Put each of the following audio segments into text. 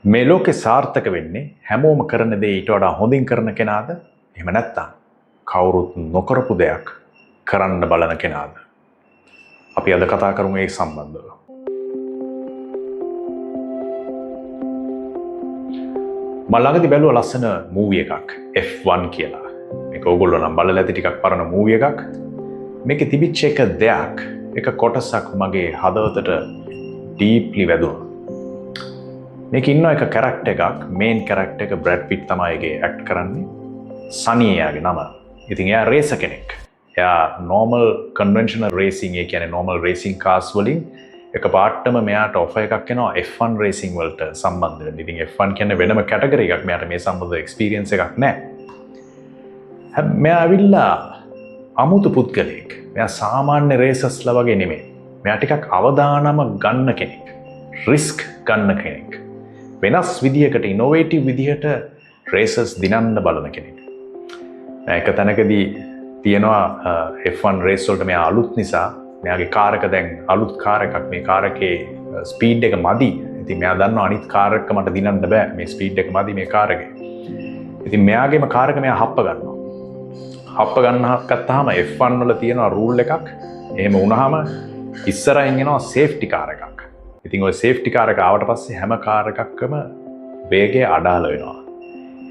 මේ ලෝකේ සාර්ථක වෙන්නේ හැමෝම කරන දේ ඊට වඩා හොඳින් කරන කෙනාද? එහෙම නැත්නම් කවුරුත් නොකරපු දෙයක් කරන්න බලන කෙනාද? අපි අද කතා කරමු ඒ සම්බන්ධව. මම ළඟදී බැලුවා ලස්සන මූවි එකක් F1 කියලා. මේක ඕගොල්ලෝ නම් බලලා ඇති ටිකක් පරණ මූවි එකක්. මේකේ තිබිච්ච එක දෙයක්, එක කොටසක් මගේ හදවතට ඩීප්ලි වැදුනා. මේක ඉන්න එක කැරක්ටර් එකක්, මේන් කැරක්ටර් එක බ්‍රැඩ් පිට් තමයි ඒකේ ඇක්ට් කරන්නේ. සනී එයාගේ නම. ඉතින් එයා රේසර් කෙනෙක්. එයා normal conventional racing, ඒ කියන්නේ normal racing cars වලින් එක පාටම මෙයාට ඔෆර් එකක් එනවා F1 racing වලට සම්බන්ධ වෙන්න. ඉතින් F1 කියන්නේ වෙනම කැටගරි එකක්. මෙයාට මේ සම්බන්ධ එක්ස්පීරියන්ස් එකක් නැහැ. මෙයා ඇවිල්ලා අමුතු පුද්ගලෙක්. මෙයා සාමාන්‍ය රේසර්ස්ලා වගේ නෙමෙයි. මෙයා ටිකක් අවදානම ගන්න කෙනෙක්. රිස්ක් ගන්න කෙනෙක්. වෙනස් විදිහකට, ඉනෝවේටිව් විදිහට රේසර්ස් දිනන්න බලන කෙනෙක්. එක තැනකදී තියෙනවා F1 රේස් වලට මෙයා අලුත් නිසා මෙයාගේ කාර් එක දැන් අලුත් කාර් එකක්. මේ කාර් එකේ ස්පීඩ් එක මදි. ඉතින් මෙයා දන්නවා අනිත් කාර් එක මට දිනන්න බෑ. මේ ස්පීඩ් එක මදි මේ කාර් එකේ. ඉතින් මෙයාගේම කාර් එක මෙයා හප්ප ගන්නවා. හප්ප ගත්තාම F1 වල තියෙනවා රූල් එකක්. එහෙම වුණාම ඉස්සරහින් එනවා සේෆ්ටි කාර් එකක්. ඉතින් ওই සේෆ්ටි කාර් එක ආවට පස්සේ හැම කාර් එකක්ම වේගය අඩාල වෙනවා.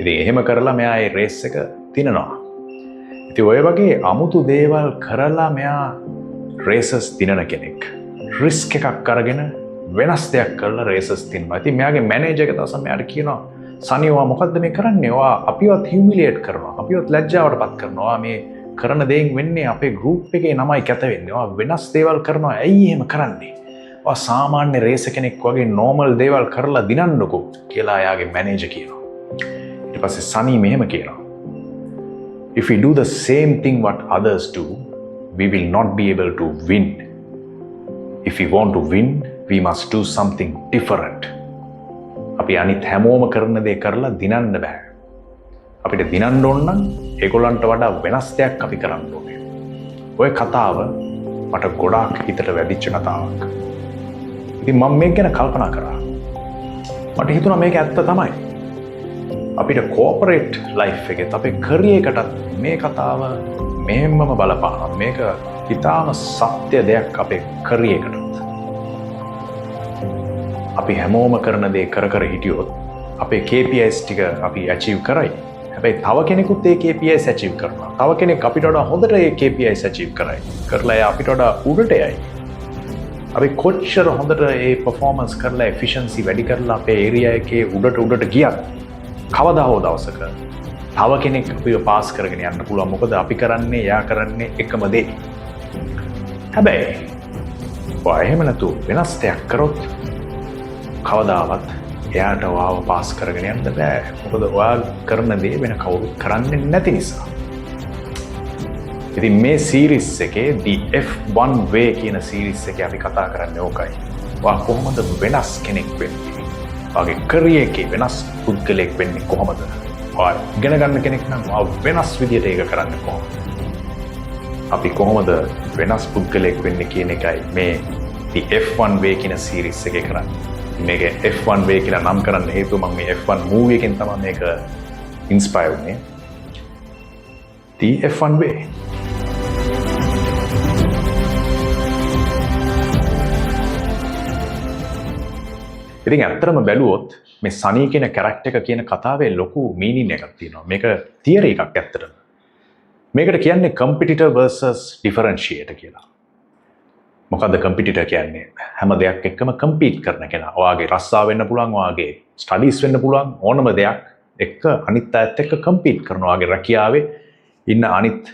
ඉතින් එහෙම කරලා මෙයා ඒ රේස් එක දිනනවා. ඉතින් ඔය වගේ අමුතු දේවල් කරලා මෙයා රේසර්ස් දිනන කෙනෙක්. රිස්ක් එකක් අරගෙන වෙනස් දෙයක් කරලා රේසර්ස් දිනනවා. ඉතින් මෙයාගේ මැනේජර් එක තමයි මෙයාට කියනවා, "සනී ඔයා මොකද්ද මේ කරන්නේ? ඔයා අපිවත් හියුමිලියේට් කරනවා. අපිවත් ලැජ්ජාවටපත් කරනවා. ඔයා මේ කරන දේෙන් වෙන්නේ අපේ ගෲප් එකේ නමයි කැත වෙන්නේ. ඔයා වෙනස් දේවල් කරනවා. ඇයි එහෙම කරන්නේ? ඔයා සාමාන්‍ය රේසර් කෙනෙක් වගේ නෝමල් දේවල් කරලා දිනන්නකෝ" කියලා එයාගේ මැනේජර් කියනවා. ඊට පස්සේ සනී මෙහෙම කියනවා, "If we do the same thing what others do, we will not be able to win. If we want to win, we must do something different." අපි අනිත් හැමෝම කරන දේ කරලා දිනන්න බෑ. අපිට දිනන්න ඕන නම් ඒගොල්ලන්ට වඩා වෙනස් දෙයක් අපි කරන්න ඕනේ. ඔය කතාව මට ගොඩාක් හිතට වැදිච්ච කතාවක්. ඉතින් මම මේක ගැන කල්පනා කරා. මට හිතුණා මේක ඇත්ත තමයි. අපිට කෝපරේට් ලයිෆ් එකෙත් අපේ කරියර් එකටත් මේ කතාව මෙහෙම්මම බලපානවා. මේක ඉතාම සත්‍ය දෙයක් අපේ කරියර් එකටත්. අපි හැමෝම කරන දේ කර කර හිටියොත් අපේ KPIs ටික අපි achieve කරයි. හැබැයි තව කෙනෙකුත් ඒ KPIs achieve කරනවා. තව කෙනෙක් අපිට වඩා හොඳට ඒ KPIs achieve කරයි. කරලා එයා අපිට වඩා උඩට යයි. අපි කොච්චර හොඳට ඒ performance කරලා efficiency වැඩි කරලා අපේ area එකේ උඩට ගියත් කවදා හෝ දවසක තව කෙනෙක් අපිව පාස් කරගෙන යන්න පුළුවන්. මොකද අපි කරන්නේ, එයා කරන්නේ එකම දේ. හැබැයි ඔයා එහෙම නැතු වෙනස් දෙයක් කරොත් කවදාවත් එයාට ඔයාව පාස් කරගෙන යන්න බෑ. මොකද ඔයා කරන දේ වෙන කවුරුත් කරන්නේ නැති නිසා. ඉතින් මේ සීරීස් එකේ The F1 Way කියන සීරීස් එකේ අපි කතා කරන්නේ ඕකයි. ඔයා කොහොමද වෙනස් කෙනෙක් වෙන්නේ? ඔයාගේ කරියර් එකේ වෙනස් පුද්ගලෙක් වෙන්නේ කොහොමද? ඔයා ඉගෙන ගන්න කෙනෙක් නම් ඔයා වෙනස් විදියට ඒක කරන්නේ කොහොමද? අපි කොහොමද වෙනස් පුද්ගලෙක් වෙන්නේ කියන එකයි මේ The F1 Way කියන සීරීස් එකේ කරන්නේ. මේක F1 Way කියලා නම් කරන්න හේතුව මම මේ F1 මූවි එකෙන් තමයි මේක ඉන්ස්පයර් වුනේ. The F1 Way. ඉතින් ඇත්තටම බැලුවොත් මේ සනී කියන කැරක්ටර් එක කියන කතාවේ ලොකු මීනින් එකක් තියෙනවා. මේක තියරි එකක් ඇත්තටම. මේකට කියන්නේ competitor versus differentiator කියලා. මොකද්ද කම්පිටිටර් කියන්නේ? හැම දෙයක් එක්කම කම්පීට් කරන කෙනා. ඔයාගේ රස්සාව වෙන්න පුළුවන්, ඔයාගේ ස්ටඩීස් වෙන්න පුළුවන්, ඕනම දෙයක් එක්ක අනිත් අයත් එක්ක කම්පීට් කරනවා. ඔයාගේ රැකියාවේ ඉන්න අනිත්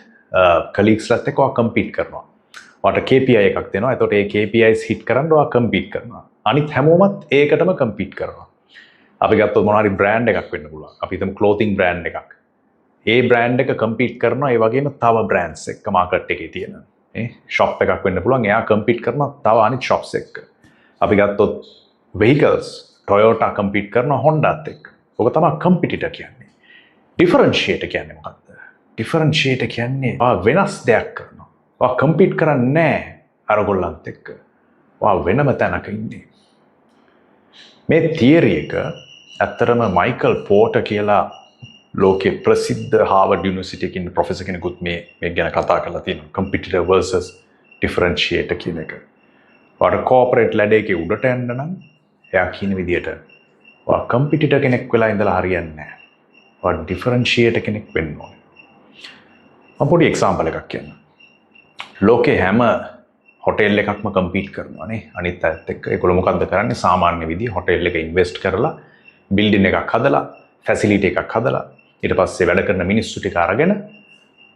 කලීග්ස්ලත් එක්ක ඔයා කම්පීට් කරනවා. ඔයාට KPI එකක් දෙනවා. එතකොට ඒ KPIs hit කරන්න ඔයා කම්පීට් කරනවා. අනිත් හැමෝමත් ඒකටම කම්පීට් කරනවා. අපි ගත්තොත් මොනවා හරි බ්‍රෑන්ඩ් එකක් වෙන්න පුළුවන්. අපි හිතමු ක්ලෝතින් බ්‍රෑන්ඩ් එකක්. ඒ බ්‍රෑන්ඩ් එක කම්පීට් කරනවා ඒ වගේම තව බ්‍රෑන්ඩ්ස් එක්ක මාකට් එකේ තියෙන. ෂොප් එකක් වෙන්න පුළුවන්. එයා කම්පීට් කරනවා තව අනිත් ෂොප්ස් එක්ක. අපි ගත්තොත් vehicles, Toyota කම්පීට් කරනවා Hondaත් එක්ක. ඔක තමයි කම්පිටිටර් කියන්නේ. ඩිෆරන්ෂියේටර් කියන්නේ මොකක්ද? ඩිෆරන්ෂියේටර් කියන්නේ ඔයා වෙනස් දෙයක් කරනවා. ඔයා කම්පීට් කරන්නේ නැහැ අරගොල්ලන්ත් එක්ක. ඔයා වෙනම තැනක ඉන්නේ. මේ තියරි එක ඇත්තරම මයිකල් පෝට කියලා ලෝකේ ප්‍රසිද්ධ හාවර්ඩ් යුනිවර්සිටි එකකින් ප්‍රොෆෙසර් කෙනෙකුත් මේ ගැන කතා කරලා තියෙනවා. කම්පිටිටර් versus differentiator කියන එක. ඔයාට කෝපරේට් ලැඩර් එකේ උඩට යන්න නම් එයා කියන විදිහට ඔයා කම්පිටිටර් කෙනෙක් වෙලා ඉඳලා හරියන්නේ නැහැ. ඔයා ඩිෆරන්ෂියේටර් කෙනෙක් වෙන්න ඕනේ. මම පොඩි එක්සැම්පල් එකක් කියන්නම්. ලෝකේ හැම හොටෙල් එකක්ම කම්පීට් කරනවා නේ අනිත් අයත් එක්ක. ඒගොල්ලෝ මොකද්ද කරන්නේ? සාමාන්‍ය විදිහේ හොටෙල් එක ඉන්වෙස්ට් කරලා බිල්ඩින් එකක් හදලා ෆැසිලිටි එකක් හදලා ඊට පස්සේ වැඩ කරන මිනිස්සු ටික අරගෙන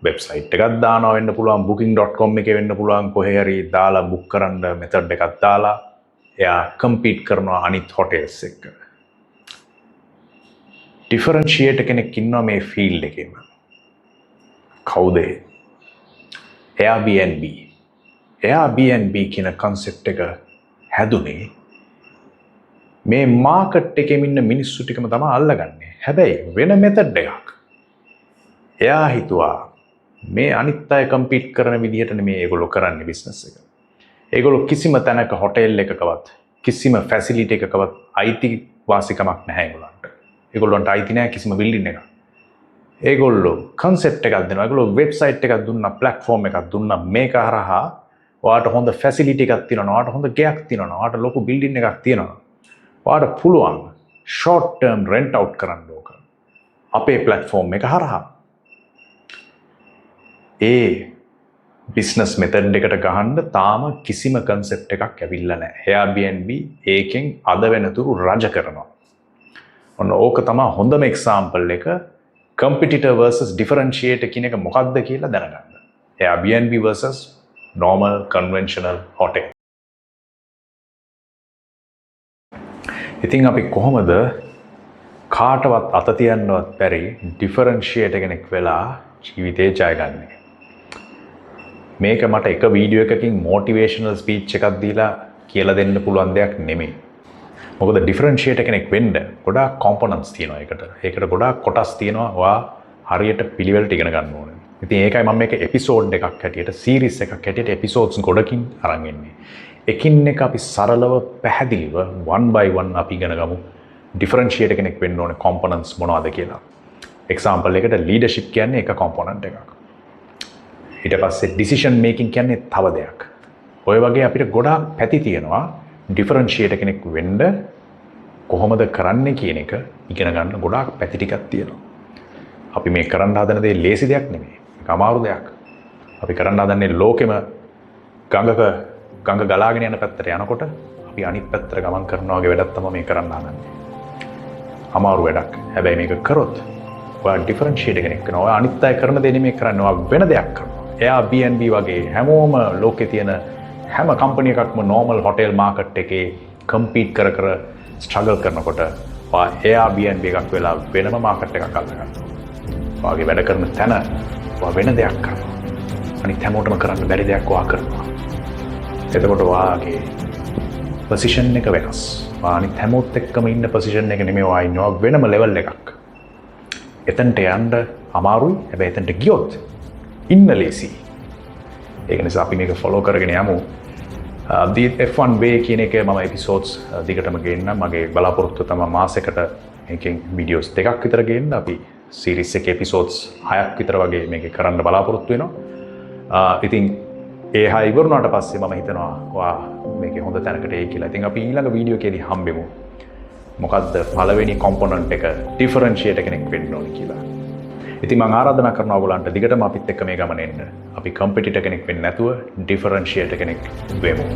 වෙබ්සයිට් එකක් දානවා වෙන්න පුළුවන් booking.com එකේ වෙන්න පුළුවන් කොහේ හරි දාලා බුක් කරන්න මෙතඩ් එකක් දාලා එයා කම්පීට් කරනවා අනිත් හොටෙල්ස් එක්ක. ඩිෆරන්ෂියේටර් කෙනෙක් ඉන්නවා මේ ෆීල්ඩ් එකේම. කවුද? Airbnb. Airbnb කියන concept එක හැදුනේ මේ මාකට් එකේ ඉන්න මිනිස්සු ටිකම තමයි අල්ලගන්නේ. හැබැයි වෙන මෙතඩ් එකක්. එයා හිතුවා මේ අනිත් අය කම්පීට් කරන විදිහට නෙමෙයි ඒගොල්ලෝ කරන්නේ බිස්නස් එක. ඒගොල්ලෝ කිසිම තැනක හොටෙල් එකකවත් කිසිම ෆැසිලිටි එකකවත් අයිති වාසිකමක් නැහැ ඒගොල්ලන්ට. ඒගොල්ලන්ට අයිති නැහැ කිසිම බිල්ඩින් එකක්. ඒගොල්ලෝ කන්සෙප්ට් එකක් දෙනවා. ඒගොල්ලෝ වෙබ්සයිට් එකක් දුන්නා, ප්ලැට්ෆෝම් එකක් දුන්නා. මේක හරහා ඔයාට හොඳ ෆැසිලිටි එකක් තියෙනවා. ඔයාට හොඳ ගෙයක් තියෙනවා. ඔයාට ලොකු බිල්ඩින් එකක් තියෙනවා. ඔයාට පුළුවන් ෂෝට් ටර්ම් රෙන්ට් අවුට් කරන්න ඕක. අපේ ප්ලැට්ෆෝම් එක හරහා. ඒ බිස්නස් මෙතඩ් එකට ගහන්න තාම කිසිම කන්සෙප්ට් එකක් ඇවිල්ලා නැහැ. Airbnb ඒකෙන් අද වෙනතුරු රජ කරනවා. ඔන්න ඕක තමයි හොඳම එක්සැම්පල් එක. competitor versus differentiator කියන එක මොකක්ද කියලා දැනගන්න. Airbnb versus normal conventional hotel. ඉතින් අපි කොහොමද කාටවත් අත තියන්නවත් බැරි differentiator කෙනෙක් වෙලා ජීවිතේ ජයගන්නේ? මේක මට එක වීඩියෝ එකකින් motivational speech එකක් දීලා කියලා දෙන්න පුළුවන් දෙයක් නෙමෙයි. මොකද ඩිෆරන්ෂියේටර් කෙනෙක් වෙන්න ගොඩාක් කොම්පොනන්ට්ස් තියෙනවා ඒකට. ඒකට ගොඩාක් කොටස් තියෙනවා. ඔයා හරියට පිළිවෙලට ඉගෙන ගන්න ඕනේ. ඉතින් ඒකයි මම මේක එපිසෝඩ් එකක් හැටියට, සීරීස් එකක් හැටියට එපිසෝඩ්ස් ගොඩකින් අරන් එන්නේ. එකින් එක අපි සරලව පැහැදිලිව one by one අපි ඉගෙන ගමු. ඩිෆරන්ෂියේටර් කෙනෙක් වෙන්න ඕනේ කොම්පොනන්ට්ස් මොනවද කියලා. එක්සැම්පල් එකට ලීඩර්ෂිප් කියන්නේ එක කොම්පොනන්ට් එකක්. ඊට පස්සේ ඩිසිෂන් මේකින් කියන්නේ තව දෙයක්. ඔය වගේ අපිට ගොඩාක් පැති තියෙනවා. ඩිෆරන්ෂියේටර් කෙනෙක් වෙන්න කොහොමද කරන්නේ කියන එක ඉගෙන ගන්න ගොඩාක් පැති ටිකක් තියෙනවා. අපි මේ කරන්න හදන දේ ලේසි දෙයක් නෙමෙයි. ඒක අමාරු දෙයක්. අපි කරන්න හදන්නේ ලෝකෙම ගඟ ගලාගෙන යන පැත්තට යනකොට අපි අනිත් පැත්තට ගමන් කරනවා වගේ වැඩක් තමයි මේ කරන්න හදන්නේ. අමාරු වැඩක්. හැබැයි මේක කරොත් ඔයා ඩිෆරන්ෂියේටර් කෙනෙක් වෙනවා. ඔයා අනිත් අය කරන දේ නෙමෙයි කරන්නේ. ඔයා වෙන දෙයක් කරනවා. Airbnb වගේ හැමෝම ලෝකේ තියෙන හැම කම්පනි එකක්ම නෝමල් හොටෙල් මාකට් එකේ කම්පීට් කර ස්ට්‍රගල් කරනකොට ඔයා Airbnb එකක් වෙලා වෙනම මාකට් එකක් අල්ලගන්නවා. ඔයාගේ වැඩ කරන තැන ඔයා වෙන දෙයක් කරනවා. අනිත් හැමෝටම කරන්න බැරි දෙයක් ඔයා කරනවා. එතකොට ඔයාගේ පොසිෂන් එක වෙනස්. ඔයා අනිත් හැමෝත් එක්කම ඉන්න පොසිෂන් එක නෙමෙයි ඔයා ඉන්නවා වෙනම ලෙවල් එකක්. එතනට යන්න අමාරුයි. හැබැයි එතනට ගියොත් ඉන්න ලේසි. ඒක නිසා අපි මේක ෆලෝ කරගෙන යමු. F1 way කියන එක මම එපිසෝඩ්ස් දිගටම ගේන්න. මගේ බලාපොරොත්තුව තමයි මාසෙකට මේකෙන් වීඩියෝස් දෙකක් විතර ගේන්න. අපි සීරීස් එකේ එපිසෝඩ්ස් 6ක් විතර වගේ මේකේ කරන්න බලාපොරොත්තු වෙනවා. ඉතින් ඒ 6 ඉවරුනාට පස්සේ මම හිතනවා ඔයා මේකේ හොඳ තැනකට එයි කියලා. ඉතින් අපි ඊළඟ වීඩියෝ එකේදී හම්බෙමු. මොකද්ද පළවෙනි කොම්පොනන්ට් එක ඩිෆරන්ෂියේටර් කෙනෙක් වෙන්න ඕනේ කියලා. ඉතින් මම ආරාධනා කරනවා ඔයගොල්ලන්ට දිගටම අපිත් එක්ක මේ ගමන එන්න. අපි කම්පිටිටර් කෙනෙක් වෙන්නේ නැතුව ඩිෆරන්ෂියේටර් කෙනෙක් වෙමු.